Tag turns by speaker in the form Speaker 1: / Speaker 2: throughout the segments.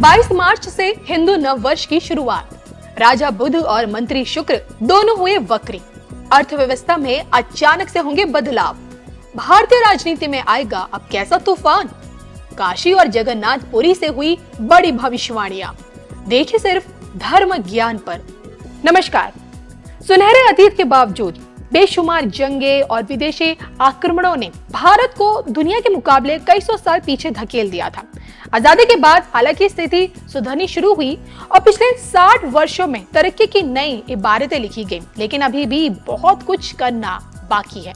Speaker 1: 22 मार्च से हिंदू नव वर्ष की शुरुआत। राजा बुध और मंत्री शुक्र दोनों हुए वक्री। अर्थव्यवस्था में अचानक से होंगे बदलाव। भारतीय राजनीति में आएगा अब कैसा तूफान। काशी और जगन्नाथपुरी से हुई बड़ी भविष्यवाणियां। देखिए सिर्फ धर्म ज्ञान पर। नमस्कार। सुनहरे अतीत के बावजूद बेशुमार जंगे और विदेशी आक्रमणों ने भारत को दुनिया के मुकाबले कई सौ साल पीछे धकेल दिया था। आजादी के बाद हालांकि स्थिति सुधरनी शुरू हुई और पिछले 60 वर्षों में तरक्की की नई इबारतें लिखी गई, लेकिन अभी भी बहुत कुछ करना बाकी है।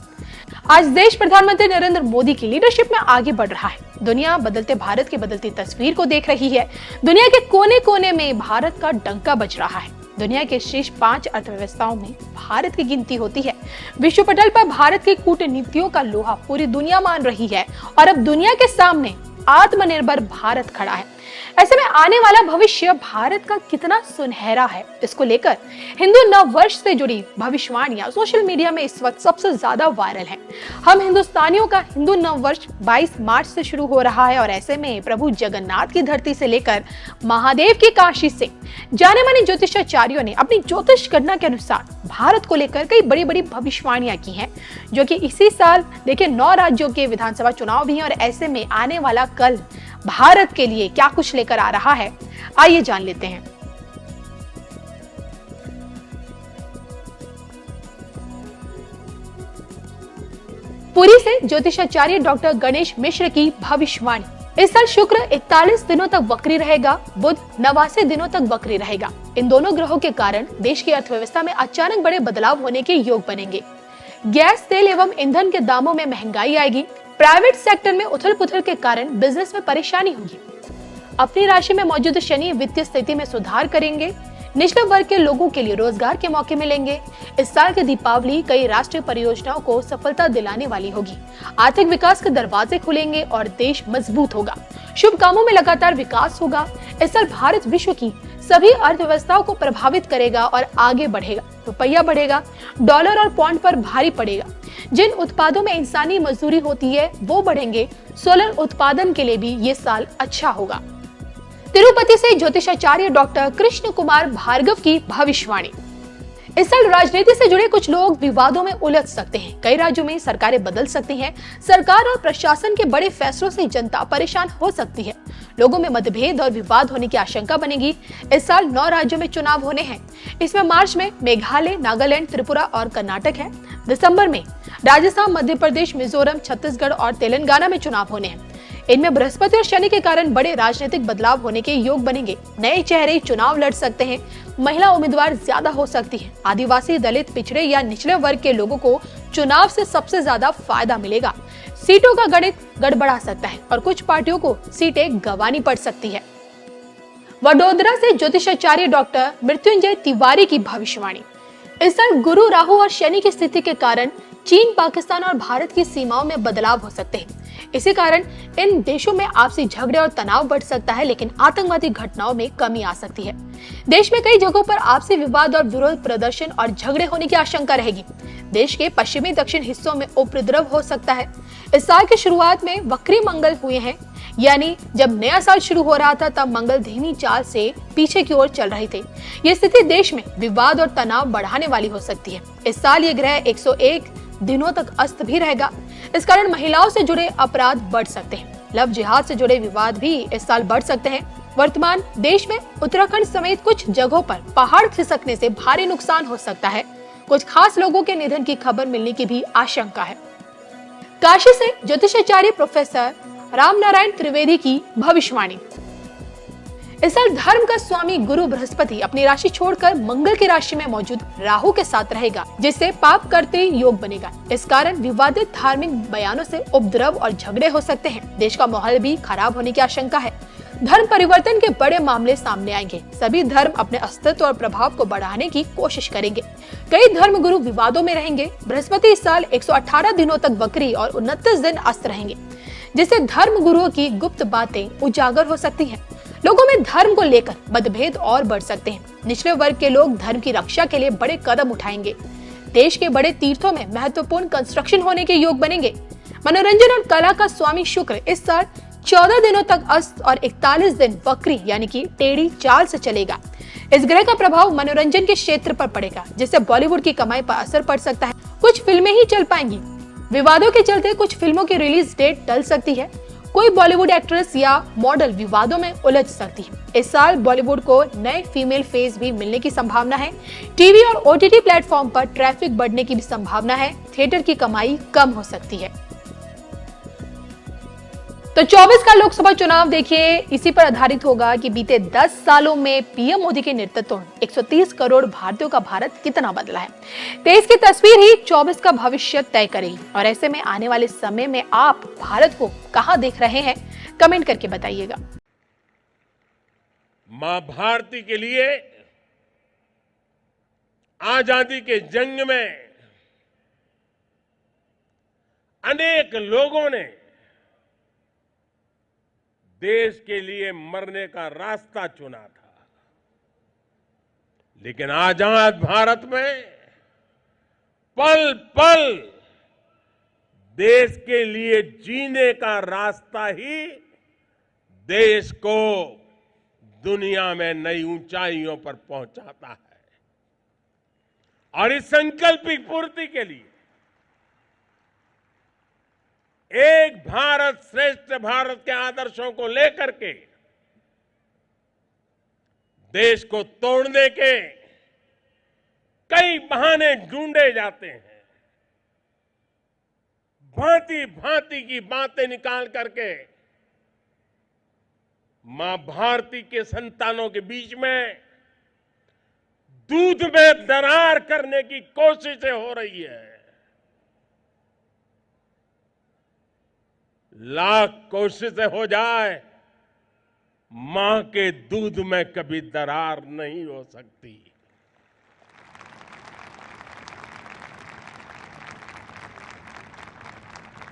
Speaker 1: आज देश प्रधानमंत्री नरेंद्र मोदी की लीडरशिप में आगे बढ़ रहा है। दुनिया बदलते भारत की बदलती तस्वीर को देख रही है। दुनिया के कोने कोने में भारत का डंका बज रहा है। दुनिया के शीर्ष 5 अर्थव्यवस्थाओं में भारत की गिनती होती है। विश्व पटल पर भारत की कूटनीतियों का लोहा पूरी दुनिया मान रही है और अब दुनिया के सामने आत्मनिर्भर भारत खड़ा है। ऐसे में आने वाला भविष्य भारत का कितना सुनहरा है, इसको लेकर हिंदू नव वर्ष से जुड़ी भविष्यवाणियां सोशल मीडिया में इस वक्त सबसे ज्यादा वायरल हैं। हम हिंदुस्तानियों का हिंदू नव वर्ष 22 मार्च से शुरू हो रहा है और ऐसे में प्रभु जगन्नाथ की धरती से लेकर महादेव की काशी से जाने माने ज्योतिषाचार्यों ने अपनी ज्योतिष गणना के अनुसार भारत को लेकर कई बड़ी बड़ी भविष्यवाणियां की हैं, जो कि इसी साल देखिए 9 राज्यों के विधानसभा चुनाव भी हैं और ऐसे में आने वाला कल भारत के लिए क्या कुछ लेकर आ रहा है, आइए जान लेते हैं। पुरी से ज्योतिषाचार्य डॉक्टर गणेश मिश्र की भविष्यवाणी। इस साल शुक्र 41 दिनों तक वक्री रहेगा, बुध 89 दिनों तक वक्री रहेगा। इन दोनों ग्रहों के कारण देश की अर्थव्यवस्था में अचानक बड़े बदलाव होने के योग बनेंगे। गैस, तेल एवं ईंधन के दामों में महंगाई आएगी। प्राइवेट सेक्टर में उथल पुथल के कारण बिजनेस में परेशानी होगी। अपनी राशि में मौजूद शनि वित्तीय स्थिति में सुधार करेंगे। निचले वर्ग के लोगों के लिए रोजगार के मौके मिलेंगे। इस साल की दीपावली कई राष्ट्रीय परियोजनाओं को सफलता दिलाने वाली होगी। आर्थिक विकास के दरवाजे खुलेंगे और देश मजबूत होगा। शुभ कामों में लगातार विकास होगा। इस साल भारत विश्व की सभी अर्थव्यवस्थाओं को प्रभावित करेगा और आगे बढ़ेगा। रुपया बढ़ेगा, डॉलर और पौंड पर भारी पड़ेगा। जिन उत्पादों में इंसानी मजदूरी होती है वो बढ़ेंगे। सोलर उत्पादन के लिए भी ये साल अच्छा होगा। तिरुपति से ज्योतिषाचार्य डॉक्टर कृष्ण कुमार भार्गव की भविष्यवाणी। इस साल राजनीति से जुड़े कुछ लोग विवादों में उलझ सकते हैं। कई राज्यों में सरकारें बदल सकती हैं। सरकार और प्रशासन के बड़े फैसलों से जनता परेशान हो सकती है। लोगों में मतभेद और विवाद होने की आशंका बनेगी। इस साल 9 राज्यों में चुनाव होने हैं। इसमें मार्च में मेघालय, नागालैंड, त्रिपुरा और कर्नाटक है। दिसंबर में राजस्थान, मध्य प्रदेश, मिजोरम, छत्तीसगढ़ और तेलंगाना में चुनाव होने हैं। इनमें बृहस्पति और शनि के कारण बड़े राजनीतिक बदलाव होने के योग बनेंगे। नए चेहरे चुनाव लड़ सकते हैं। महिला उम्मीदवार ज्यादा हो सकती है। आदिवासी, दलित, पिछड़े या निचले वर्ग के लोगों को चुनाव से सबसे ज्यादा फायदा मिलेगा। सीटों का गणित गड़बड़ा सकता है और कुछ पार्टियों को सीटें गंवानी पड़ सकती है। वडोदरा से ज्योतिषाचार्य डॉक्टर मृत्युंजय तिवारी की भविष्यवाणी। इस साल गुरु, राहु और शनि की स्थिति के कारण चीन, पाकिस्तान और भारत की सीमाओं में बदलाव हो सकते हैं। इसी कारण इन देशों में आपसी झगड़े और तनाव बढ़ सकता है, लेकिन आतंकवादी घटनाओं में कमी आ सकती है। देश में कई जगहों पर आपसी विवाद और विरोध प्रदर्शन और झगड़े होने की आशंका रहेगी। देश के पश्चिमी दक्षिण हिस्सों में उपद्रव हो सकता है। इस साल की शुरुआत में वक्री मंगल हुए हैं, यानी जब नया साल शुरू हो रहा था तब मंगल धीमी चाल से पीछे की ओर चल रहे थे। ये स्थिति देश में विवाद और तनाव बढ़ाने वाली हो सकती है। इस साल ये ग्रह 101 दिनों तक अस्त भी रहेगा। इस कारण महिलाओं से जुड़े अपराध बढ़ सकते हैं। लव जिहाद से जुड़े विवाद भी इस साल बढ़ सकते हैं। वर्तमान देश में उत्तराखंड समेत कुछ जगहों पर पहाड़ खिसकने से भारी नुकसान हो सकता है। कुछ खास लोगों के निधन की खबर मिलने की भी आशंका है। काशी से ज्योतिषाचार्य प्रोफेसर रामनारायण त्रिवेदी की भविष्यवाणी। इस साल धर्म का स्वामी गुरु बृहस्पति अपनी राशि छोड़कर मंगल की राशि में मौजूद राहु के साथ रहेगा, जिससे पाप करते योग बनेगा। इस कारण विवादित धार्मिक बयानों से उपद्रव और झगड़े हो सकते हैं। देश का माहौल भी खराब होने की आशंका है। धर्म परिवर्तन के बड़े मामले सामने आएंगे। सभी धर्म अपने अस्तित्व और प्रभाव को बढ़ाने की कोशिश करेंगे। कई धर्म गुरु विवादों में रहेंगे। बृहस्पति इस साल 118 दिनों तक वक्री और 29 दिन अस्त रहेंगे, जिससे धर्म गुरुओं की गुप्त बातें उजागर हो सकती हैं। लोगों में धर्म को लेकर मतभेद और बढ़ सकते हैं। निचले वर्ग के लोग धर्म की रक्षा के लिए बड़े कदम उठाएंगे। देश के बड़े तीर्थों में महत्वपूर्ण कंस्ट्रक्शन होने के योग बनेंगे। मनोरंजन और कला का स्वामी शुक्र इस साल 14 दिनों तक अस्त और 41 दिन वक्री यानी कि टेढ़ी चाल से चलेगा। इस ग्रह का प्रभाव मनोरंजन के क्षेत्र पर पड़ेगा, जिससे बॉलीवुड की कमाई पर असर पड़ सकता है। कुछ फिल्में ही चल पाएंगी। विवादों के चलते कुछ फिल्मों की रिलीज डेट टल सकती है। कोई बॉलीवुड एक्ट्रेस या मॉडल विवादों में उलझ सकती है। इस साल बॉलीवुड को नए फीमेल फेस भी मिलने की संभावना है। टीवी और ओटीटी प्लेटफॉर्म पर ट्रैफिक बढ़ने की भी संभावना है। थिएटर की कमाई कम हो सकती है। तो 24 का लोकसभा चुनाव देखिए, इसी पर आधारित होगा कि बीते 10 सालों में पीएम मोदी के नेतृत्व में 130 करोड़ भारतीयों का भारत कितना बदला है। 23 की तस्वीर ही 24 का भविष्य तय करेगी। और ऐसे में आने वाले समय में आप भारत को कहां देख रहे हैं, कमेंट करके बताइएगा।
Speaker 2: मां भारती के लिए आजादी के जंग में अनेक लोगों ने देश के लिए मरने का रास्ता चुना था, लेकिन आजाद भारत में पल पल देश के लिए जीने का रास्ता ही देश को दुनिया में नई ऊंचाइयों पर पहुंचाता है। और इस संकल्प की पूर्ति के लिए एक भारत श्रेष्ठ भारत के आदर्शों को लेकर के देश को तोड़ने के कई बहाने ढूंढे जाते हैं। भांति भांति की बातें निकाल करके मां भारती के संतानों के बीच में दूध में दरार करने की कोशिशें हो रही है। लाख कोशिशें हो जाए, मां के दूध में कभी दरार नहीं हो सकती।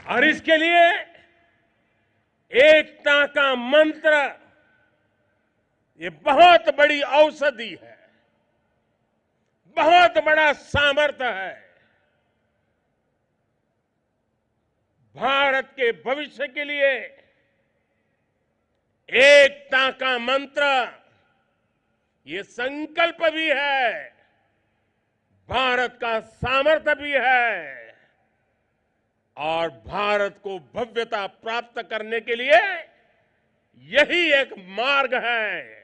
Speaker 2: और इसके लिए एकता का मंत्र ये बहुत बड़ी औषधि है, बहुत बड़ा सामर्थ्य है। भारत के भविष्य के लिए एकता का मंत्र ये संकल्प भी है, भारत का सामर्थ्य भी है। और भारत को भव्यता प्राप्त करने के लिए यही एक मार्ग है।